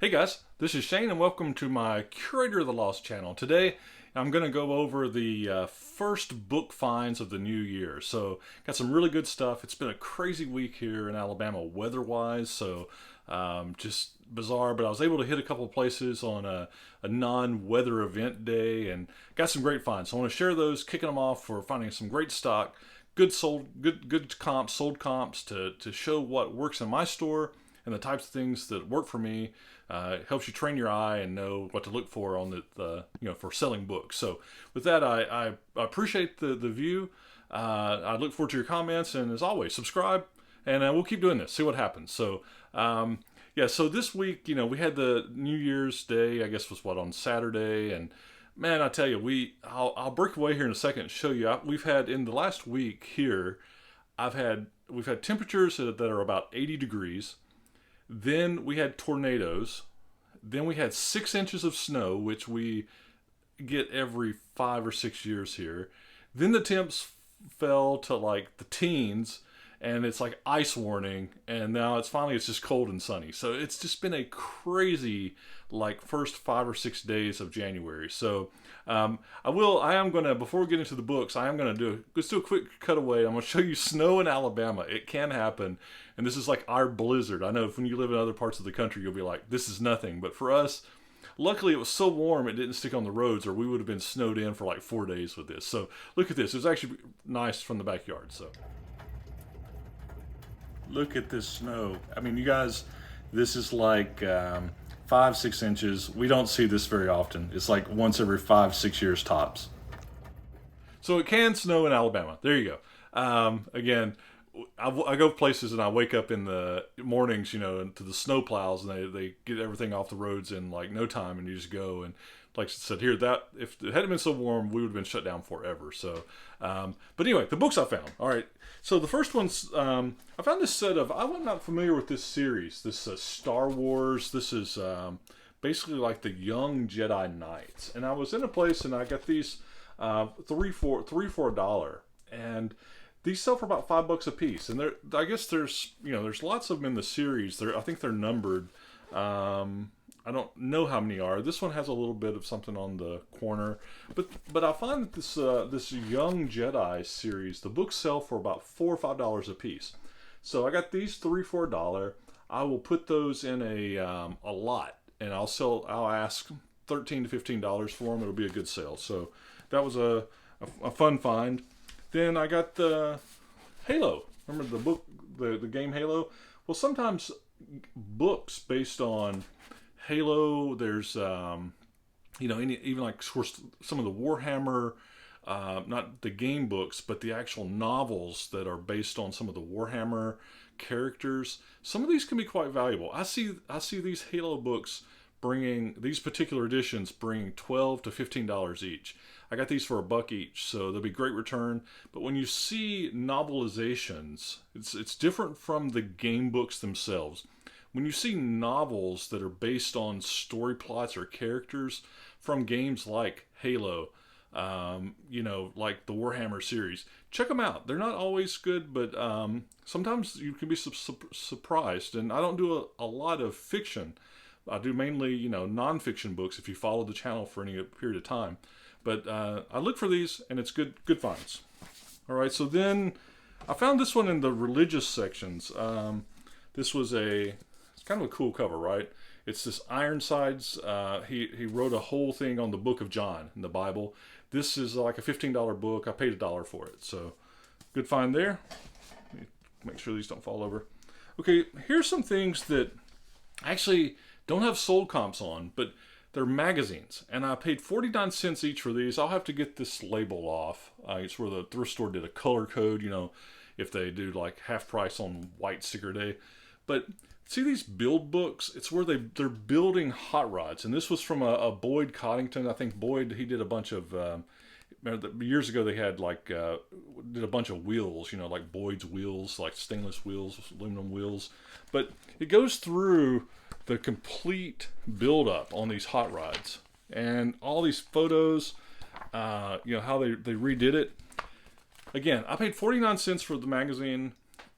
Hey guys, this is Shane and welcome to my Curator of the Lost channel. Today I'm going to go over the first book finds of the new year. So got some really good stuff. It's been a crazy week here in Alabama weather-wise, so just bizarre, but I was able to hit a couple of places on a non-weather event day and got some great finds. So I want to share those, kicking them off for finding some great stock, good comps, sold comps to show what works in my store and the types of things that work for me. It helps you train your eye and know what to look for on for selling books. So with that, I appreciate the view. I look forward to your comments, and as always, subscribe, and we'll keep doing this. See what happens. So so this week, we had the New Year's Day. I guess was on Saturday, and man, I tell you, I'll break away here in a second and show you. We've had in the last week here, we've had temperatures that are about 80 degrees. Then we had tornadoes. Then we had 6 inches of snow, which we get every 5 or 6 years here. Then the temps fell to like the teens, and it's like ice warning. And now it's just cold and sunny. So it's just been a crazy first 5 or 6 days of January. So before we get into the books, let's do a quick cutaway. I'm going to show you snow in Alabama. It can happen. And this is like our blizzard. I know when you live in other parts of the country, you'll be like, this is nothing. But for us, luckily it was so warm it didn't stick on the roads, or we would have been snowed in for like 4 days with this. So look at this. It's actually nice from the backyard. So look at this snow. I mean, you guys, this is like 5-6 inches. We don't see this very often. It's like once every 5-6 years tops. So it can snow in Alabama. There you go. Again, I go places and I wake up in the mornings, to the snow plows, and they get everything off the roads in like no time, and you just go. And like I said here, that if it hadn't been so warm, we would have been shut down forever. So, but anyway, the books I found. All right. So the first one's, I found this set of, I was not familiar with this series, this Star Wars. This is basically like the Young Jedi Knights. And I was in a place and I got these three for $1. And these sell for about $5 a piece. And I guess there's lots of them in the series. I think they're numbered. I don't know how many are. This one has a little bit of something on the corner, but I find that this Young Jedi series, the books sell for about $4 or $5 a piece. So I got these 3 for $1. I will put those in a lot, and I'll ask $13 to $15 for them. It'll be a good sale. So that was a fun find. Then I got the Halo. Remember the book, the game Halo? Well, sometimes books based on Halo, there's even like some of the Warhammer, not the game books, but the actual novels that are based on some of the Warhammer characters. Some of these can be quite valuable. I see these Halo books these particular editions bringing $12 to $15 each. I got these for $1 each, so they'll be great return. But when you see novelizations, it's different from the game books themselves. When you see novels that are based on story plots or characters from games like Halo, like the Warhammer series, check them out. They're not always good, but sometimes you can be surprised. And I don't do a lot of fiction. I do mainly, non-fiction books if you follow the channel for any period of time. But I look for these, and it's good finds. All right, so then I found this one in the religious sections. This was it's kind of a cool cover, right? It's this Ironsides. He wrote a whole thing on the book of John in the Bible. This is like a $15 book. I paid $1 for it, so good find there. Let me make sure these don't fall over. Okay, here's some things that actually don't have sold comps on, but they're magazines, and I paid 49 cents each for these. I'll have to get this label off. It's where the thrift store did a color code, if they do like half price on white sticker day. But see these build books? It's where they're building hot rods, and this was from a Boyd Coddington. I think Boyd, he did a bunch of years ago. They had did a bunch of wheels, like Boyd's wheels, like stainless wheels, aluminum wheels. But it goes through the complete build-up on these hot rods and all these photos, how they redid it. Again, I paid 49 cents for the magazine.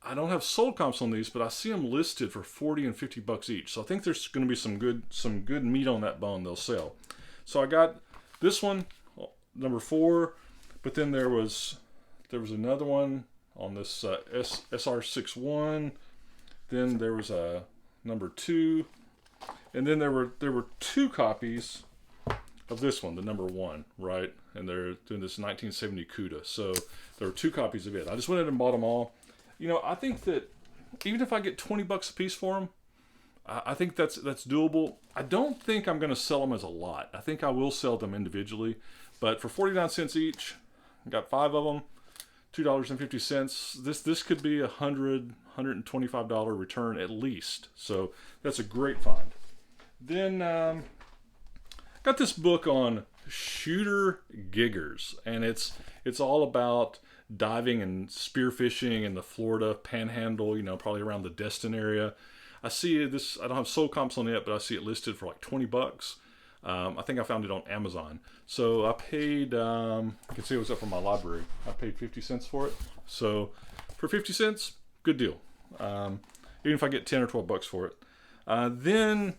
I don't have sold comps on these, but I see them listed for 40 and 50 bucks each. So I think there's going to be some good meat on that bone they'll sell. So I got this one, number 4, but then there was another one on this SR61. Then there was a number 2, and then there were 2 copies of this one, the number 1, right? And they're doing this 1970 CUDA. So there were 2 copies of it. I just went ahead and bought them all. You know, I think that even if I get 20 bucks a piece for them, I think that's doable. I don't think I'm going to sell them as a lot. I think I will sell them individually. But for 49 cents each, I got 5 of them, $2.50. This could be $125 return at least. So that's a great find. Then got this book on shooter giggers, and it's all about diving and spearfishing in the Florida Panhandle, you know, probably around the Destin area. I see this, I don't have sold comps on it, but I see it listed for like 20 bucks. I think I found it on Amazon. So I paid, you can see it was up from my library. I paid 50 cents for it. So for 50 cents, good deal. Even if I get 10 or 12 bucks for it. Then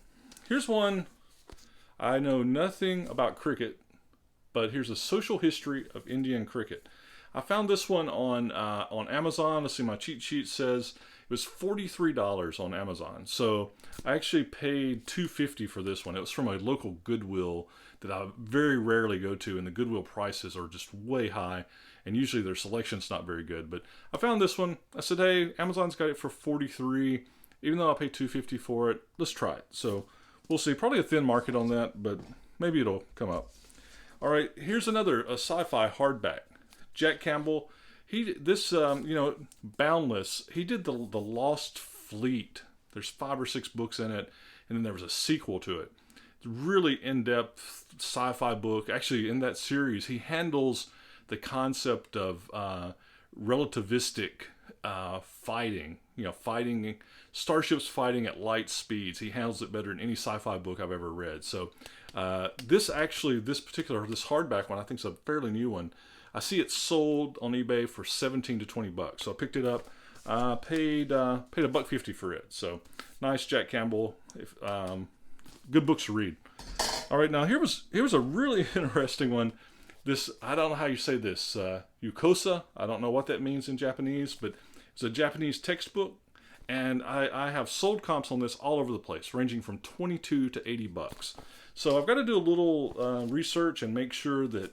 here's one. I know nothing about cricket, but here's a social history of Indian cricket. I found this one on Amazon. Let's see, my cheat sheet says it was $43 on Amazon. So I actually paid $2.50 for this one. It was from a local Goodwill that I very rarely go to, and the Goodwill prices are just way high, and usually their selection's not very good. But I found this one. I said, hey, Amazon's got it for $43. Even though I paid $2.50 for it, let's try it. So we'll see. Probably a thin market on that, but maybe it'll come up. All right, here's another sci-fi hardback. Jack Campbell, Boundless, he did the Lost Fleet. There's 5 or 6 books in it, and then there was a sequel to it. It's a really in-depth sci-fi book. Actually, in that series, he handles the concept of relativistic fighting. You know, fighting starships fighting at light speeds. He handles it better than any sci-fi book I've ever read. So this hardback one, I think is a fairly new one. I see it sold on eBay for 17 to 20 bucks. So I picked it up. Paid $1.50 for it. So nice Jack Campbell. Good books to read. All right, now here was a really interesting one. This, I don't know how you say this, Yukosa. I don't know what that means in Japanese, but it's a Japanese textbook, and I have sold comps on this all over the place, ranging from 22 to 80 bucks. So I've got to do a little research and make sure that,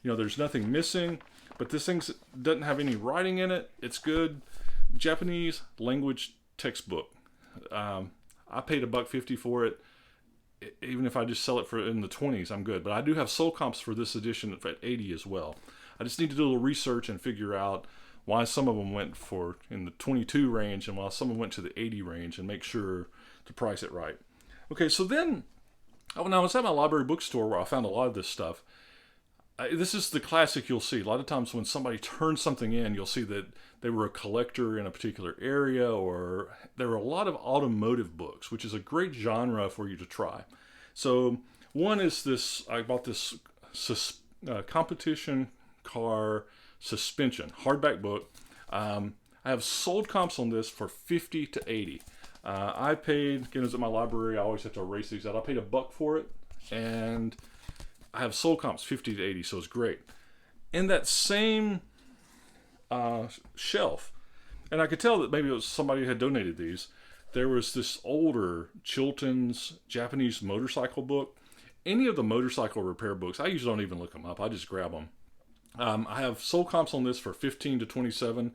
you know, there's nothing missing, but this thing doesn't have any writing in it. It's good. Japanese language textbook. I paid $1.50 for it. Even if I just sell it for in the 20s, I'm good. But I do have sold comps for this edition at 80 as well. I just need to do a little research and figure out why some of them went for in the 22 range and why some of them went to the 80 range, and make sure to price it right. Okay, so then when I was at my library bookstore where I found a lot of this stuff, this is the classic you'll see. A lot of times when somebody turns something in, you'll see that they were a collector in a particular area, or there were a lot of automotive books, which is a great genre for you to try. So one is this, I bought this competition car suspension hardback book. I have sold comps on this for 50 to 80. I paid, again, it was at my library, I always have to erase these out. I paid $1 for it, and I have sold comps 50 to 80, so it's great. In that same shelf, and I could tell that maybe it was somebody who had donated these, there was this older Chilton's Japanese motorcycle book. Any of the motorcycle repair books, I usually don't even look them up. I just grab them. I have sold comps on this for 15 to 27.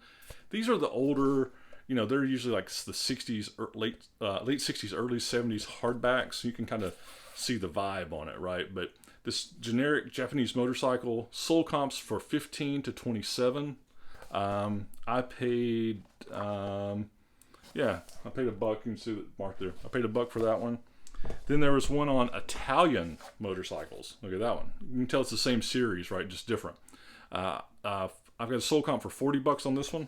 These are the older, you know, they're usually like the 60s, or late 60s, early 70s hardbacks. You can kind of see the vibe on it, right? But this generic Japanese motorcycle, sold comps for 15 to 27. I paid, I paid $1. You can see it marked there. I paid $1 for that one. Then there was one on Italian motorcycles. Look at that one. You can tell it's the same series, right? Just different. I've got a sold comp for $40 on this one.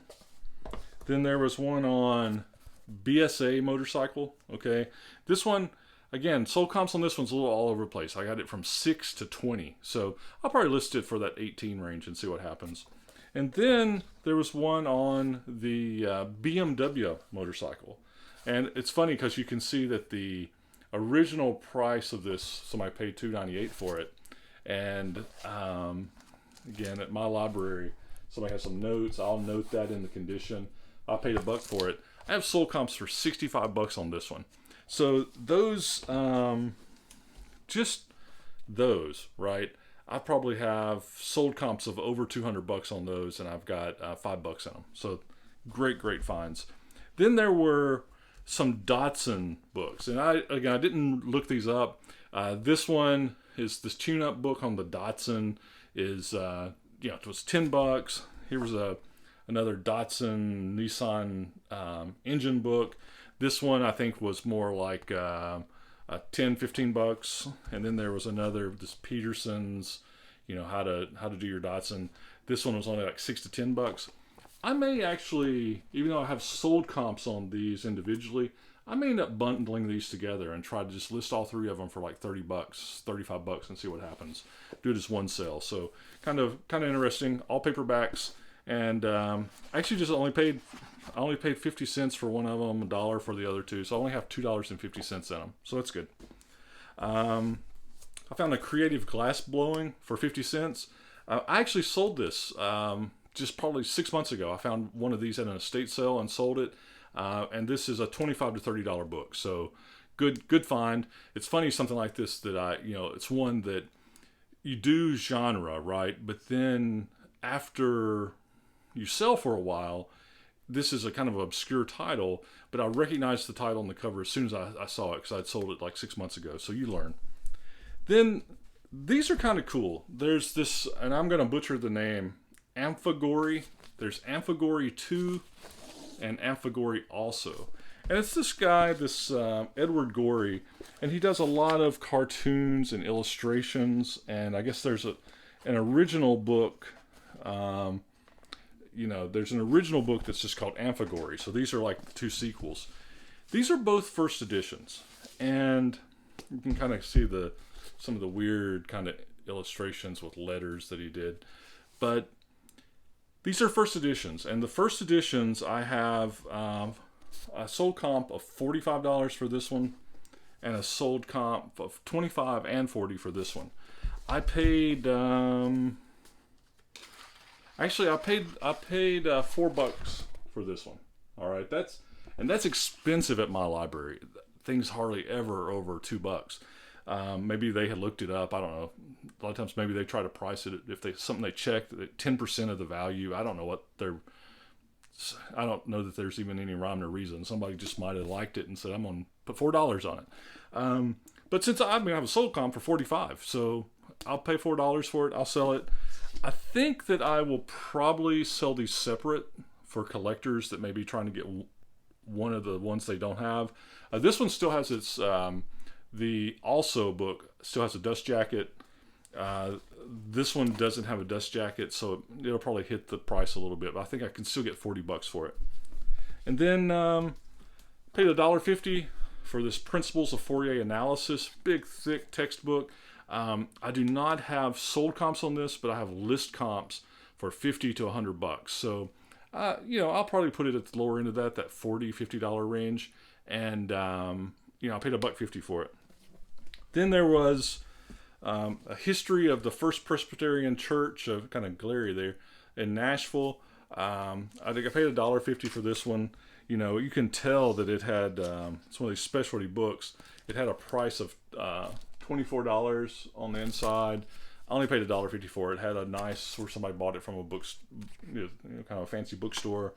Then there was one on BSA motorcycle. Okay, this one, again, sold comps on this one's a little all over the place. I got it from 6 to 20, so I'll probably list it for that 18 range and see what happens. And then there was one on the BMW motorcycle. And it's funny because you can see that the original price of this, somebody paid $298 for it. And again, at my library, somebody has some notes. I'll note that in the condition. I paid $1 for it. I have sold comps for $65 on this one. So those, just those, right? I probably have sold comps of over $200 on those, and I've got $5 in them. So great finds. Then there were some Datsun books, and I didn't look these up. This one is this tune-up book on the Datsun is it was $10. Here was another Datsun Nissan engine book. This one I think was more like $10-15, and then there was another, this Peterson's, how to do your Datsun. This one was only like $6 to $10. I may actually, even though I have sold comps on these individually, I may end up bundling these together and try to just list all three of them for like $30, $35, and see what happens. Do it as one sale. So kind of interesting. All paperbacks, and I actually just only paid 50 cents for one of them, $1 for the other two. So I only have $2.50 in them. So that's good. I found a creative glass blowing for 50 cents. I actually sold this just probably 6 months ago. I found one of these at an estate sale and sold it. And this is a $25 to $30 book. So good find. It's funny, something like this that it's one that you do genre, right? But then after you sell for a while, this is a kind of obscure title, but I recognized the title on the cover as soon as I saw it, because I'd sold it like 6 months ago. So you learn. Then these are kind of cool. There's this, and I'm going to butcher the name, Amphigory. There's Amphigory 2 and Amphigory also. And it's this guy, this Edward Gorey, and he does a lot of cartoons and illustrations. And I guess there's an original book. There's an original book that's just called Amphigory. So these are like the two sequels. These are both first editions, and you can kind of see some of the weird kind of illustrations with letters that he did. But these are first editions, and the first editions I have a sold comp of $45 for this one, and a sold comp of $25 and $40 for this one. I paid I paid $4 for this one. All right, that's expensive at my library. Things hardly ever over $2. Maybe they had looked it up. I don't know. A lot of times maybe they try to price it if something they check at 10% of the value. I don't know I don't know that there's even any rhyme or reason. Somebody just might have liked it and said, I'm going to put $4 on it. But since I have a sold comp for $45, so I'll pay $4 for it. I'll sell it. I think that I will probably sell these separate for collectors that may be trying to get one of the ones they don't have. This one still has its, the Also book still has a dust jacket. This one doesn't have a dust jacket, so it'll probably hit the price a little bit, but I think I can still get $40 for it. And then paid $1.50 for this Principles of Fourier Analysis, big thick textbook. I do not have sold comps on this, but I have list comps for $50 to $100. So I'll probably put it at the lower end of that $40, $50 range, and I paid $1.50 for it. Then there was a history of the First Presbyterian Church, of kind of glary there in Nashville. I think I paid $1.50 for this one. You can tell that it had it's one of these specialty books. It had a price of $24 on the inside. I only paid $1.50 for it. It had a nice, where somebody bought it from a kind of a fancy bookstore.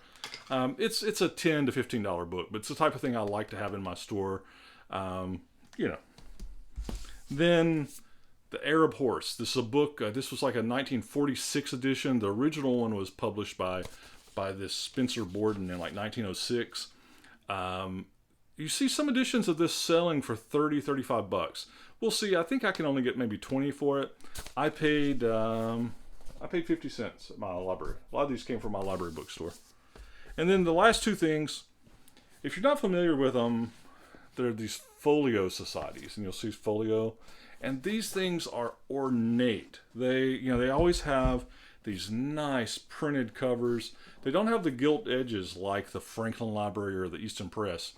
It's a $10 to $15 book, but it's the type of thing I like to have in my store. Then The Arab Horse. This is a book. This was like a 1946 edition. The original one was published by this Spencer Borden in like 1906. You see some editions of this selling for $30, $35. We'll see. I think I can only get maybe $20 for it. I paid 50 cents at my library. A lot of these came from my library bookstore. And then the last two things, if you're not familiar with them, they're these folio societies, and you'll see folio. And these things are ornate. They always have These nice printed covers. They don't have the gilt edges like the Franklin Library or the Easton Press.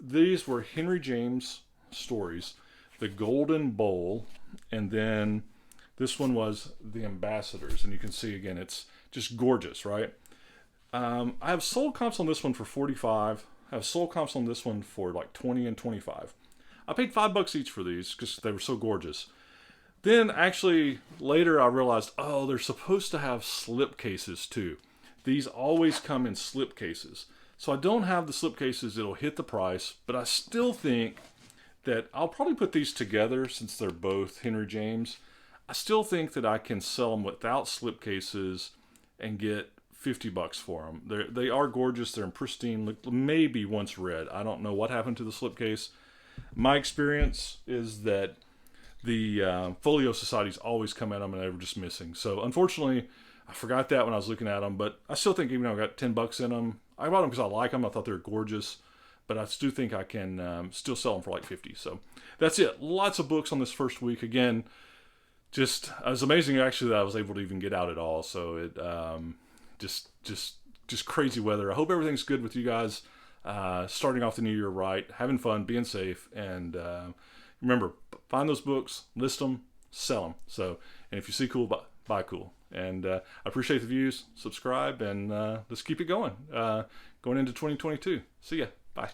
These were Henry James stories, the Golden Bowl, and then this one was the Ambassadors. And you can see again, it's just gorgeous, right? I have sold comps on this one for $45. I have sold comps on this one for like $20 and $25. I paid $5 each for these because they were so gorgeous. Then actually later I realized, oh, they're supposed to have slip cases too. These always come in slip cases. So I don't have the slip cases that'll hit the price, but I still think that I'll probably put these together since they're both Henry James. I still think that I can sell them without slip cases and get $50 for them. They are gorgeous. They're in pristine, look, maybe once read. I don't know what happened to the slipcase. My experience is that the folio societies always come at them and they were just missing. So unfortunately, I forgot that when I was looking at them, but I still think even though I got $10 in them, I bought them because I like them. I thought they were gorgeous, but I still think I can still sell them for like $50. So that's it. Lots of books on this first week. Again, just it was amazing actually that I was able to even get out at all. So it just crazy weather. I hope everything's good with you guys. Starting off the new year right, having fun, being safe, and remember, find those books, list them, sell them. So, and if you see cool, buy cool. And I appreciate the views. Subscribe, and let's keep it going. Going into 2022. See ya. Bye.